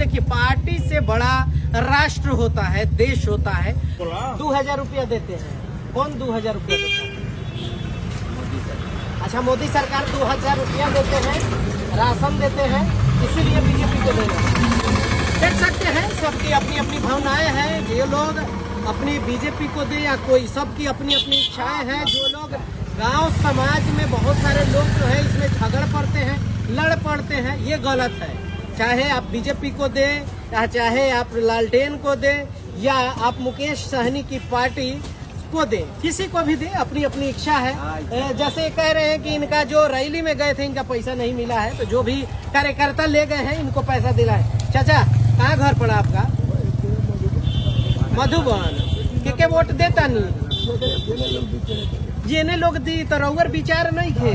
देखिए, पार्टी से बड़ा राष्ट्र होता है, देश होता है। 2000 रुपया देते हैं। कौन 2000 रुपया देता है? मोदी सरकार। अच्छा, मोदी सरकार 2000 रुपया देते हैं, राशन देते हैं, इसीलिए बीजेपी को दे रहे हैं। देख सकते हैं, सबकी अपनी अपनी भावनाएं हैं। ये लोग अपनी बीजेपी को दे या कोई, सबकी अपनी अपनी इच्छाएं हैं। जो लोग गांव समाज में बहुत सारे लोग जो है इसमें झगड़ पड़ते हैं, लड़ पड़ते हैं, ये गलत है। चाहे आप बीजेपी को दे या चाहे आप लालटेन को दे या आप मुकेश सहनी की पार्टी को दे, किसी को भी दे, अपनी अपनी इच्छा है। जैसे कह रहे हैं कि इनका जो रैली में गए थे इनका पैसा नहीं मिला है, तो जो भी कार्यकर्ता ले गए हैं इनको पैसा दिला है। चाचा, कहाँ घर पड़ा आपका? मधुबन। के वोट देता नहीं? जेने लोग दी तो रउअर विचार नहीं थे।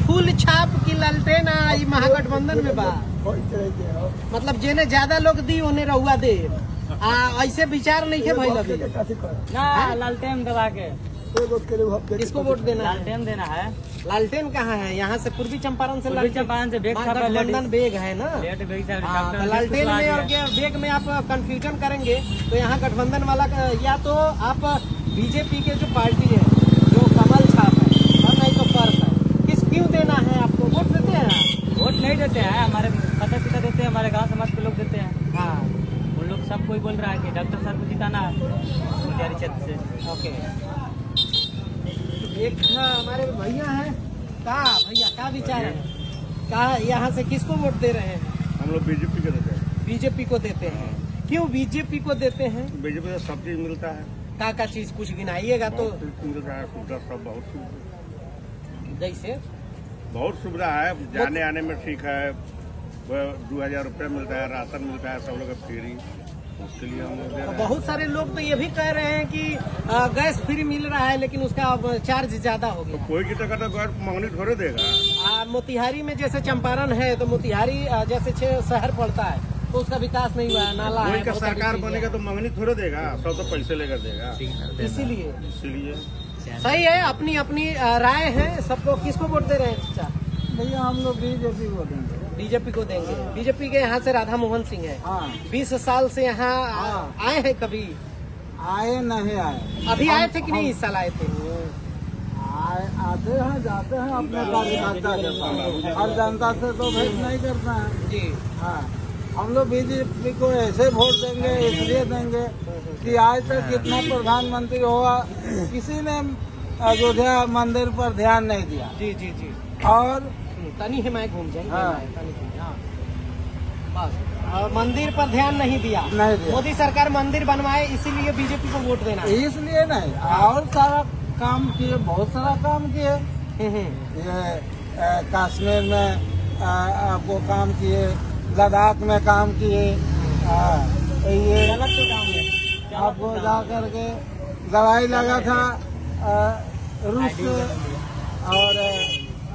फूल छाप की लालटेन आई महागठबंधन में बा, मतलब जेने ज्यादा लोग दी उन्हें रउआ दे। ऐसे विचार नहीं है भाई लगे ना। लालटेन दबा के किसको वोट देना? लालटेन देना है। लालटेन कहाँ है? यहाँ से पूर्वी चंपारण से गठबंधन बेग है ना। लालटेन में और बेग में आप कंफ्यूजन करेंगे तो यहाँ गठबंधन वाला या तो आप बीजेपी के जो पार्टी है जो कमल छाप है और नहीं तो पर्स है, क्यों देना है आपको? वोट देते हैं आप? वोट नहीं देते हैं, हमारे माता पिता देते हैं, हमारे गांव समाज के लोग देते हैं। हाँ, उन लोग सब कोई बोल रहा है कि डॉक्टर साहब को जिताना है मुलियारी क्षेत्र से। ओके। एक हमारे भैया हैं, भैया क्या विचार है? कहा यहाँ से किसको वोट दे रहे हैं? हम लोग बीजेपी को देते हैं। बीजेपी को देते हैं। क्यों बीजेपी को देते हैं? बीजेपी से सब चीज मिलता है। का चीज कुछ गिनाइएगा तो? मिलता है, सुविधा सब बहुत सुविधा। जैसे बहुत सुविधा है, जाने आने में ठीक है। 2000 रुपया मिलता है, राशन मिलता है, सब लोग फ्री। उसके लिए हम लोग दे रहे हैं। बहुत सारे लोग तो ये भी कह रहे हैं कि गैस फ्री मिल रहा है लेकिन उसका चार्ज ज्यादा हो गया। तो कोई की टका तो गैस महंगी थोड़े देगा। मोतिहारी में जैसे चंपारण है तो मोतिहारी जैसे शहर पड़ता है तो उसका विकास नहीं हुआ है, नाला है। का सरकार बनेगा तो महंगी थोड़े देगा, सब तो पैसे लेकर देगा। इसीलिए सही है, अपनी अपनी राय है। सबको किसको वोट दे रहे हैं? भैया हम लोग बीजेपी को देंगे। बीजेपी को देंगे। बीजेपी के यहाँ से राधा मोहन सिंह है। 20 साल से यहाँ आए हैं? कभी आए नहीं आए? अभी आए थे कि नहीं? इस साल आए थे? आते हैं जाते हैं अपने कार्यकर्ता के पास, और जनता से तो भेंट नहीं करता है जी। हाँ, हम लोग बीजेपी को ऐसे वोट देंगे, इसलिए देंगे कि आज तक कितना प्रधानमंत्री हुआ, किसी ने अयोध्या मंदिर पर ध्यान नहीं दिया। जी जी जी। और तनी हिमायत घूम जाएंगे। हाँ। बस मंदिर पर ध्यान नहीं दिया। मोदी सरकार मंदिर बनवाए, इसीलिए बीजेपी को वोट देना। इसलिए नहीं, और सारा काम किए, बहुत सारा काम किए। ये कश्मीर में आपको काम किए, लद्दाख में काम किए। ये आपको जा करके दवाई लगा था रूस से, और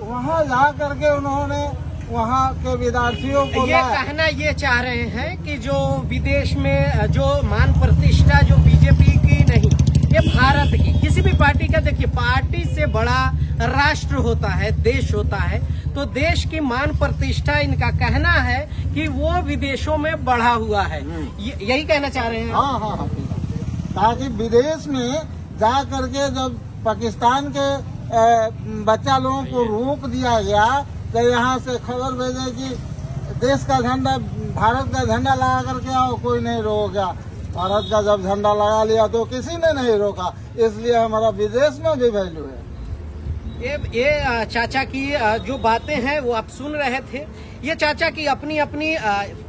वहाँ जा करके उन्होंने वहाँ के विद्यार्थियों को ये कहना ये चाह रहे हैं कि जो विदेश में जो मान प्रतिष्ठा जो बीजेपी की नहीं, ये भारत की किसी भी पार्टी का, देखिए पार्टी से बड़ा राष्ट्र होता है, देश होता है, तो देश की मान प्रतिष्ठा इनका कहना है कि वो विदेशों में बढ़ा हुआ है। यही कहना चाह रहे हैं? हाँ। ताकि विदेश में जा करके जब पाकिस्तान के बच्चा लोगों को रोक दिया गया तो यहाँ से खबर भेजे कि देश का झंडा, भारत का झंडा लगा करके आओ, कोई नहीं रोका। भारत का जब झंडा लगा लिया तो किसी ने नहीं रोका, इसलिए हमारा विदेश में भी वैल्यू है। ये चाचा की जो बातें हैं वो आप सुन रहे थे। ये चाचा की अपनी अपनी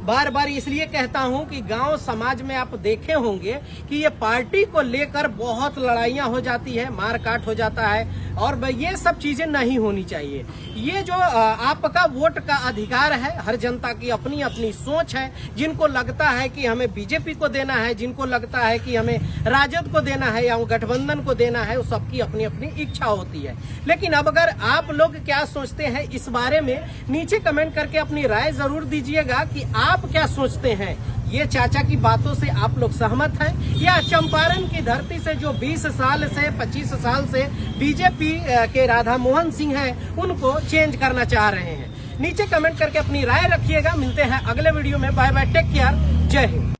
बार बार इसलिए कहता हूं कि गांव समाज में आप देखे होंगे कि ये पार्टी को लेकर बहुत लड़ाइयां हो जाती है, मारकाट हो जाता है, और ये सब चीजें नहीं होनी चाहिए। ये जो आपका वोट का अधिकार है, हर जनता की अपनी अपनी सोच है। जिनको लगता है कि हमें बीजेपी को देना है, जिनको लगता है कि हमें राजद को देना है या गठबंधन को देना है, वो सबकी अपनी अपनी इच्छा होती है। लेकिन अब अगर आप लोग क्या सोचते हैं इस बारे में, नीचे कमेंट करके अपनी राय जरूर दीजिएगा कि आप क्या सोचते हैं। ये चाचा की बातों से आप लोग सहमत हैं या चंपारण की धरती से जो 20 साल से 25 साल से बीजेपी के राधा मोहन सिंह हैं उनको चेंज करना चाह रहे हैं? नीचे कमेंट करके अपनी राय रखिएगा। मिलते हैं अगले वीडियो में। बाय बाय, टेक केयर, जय हिंद।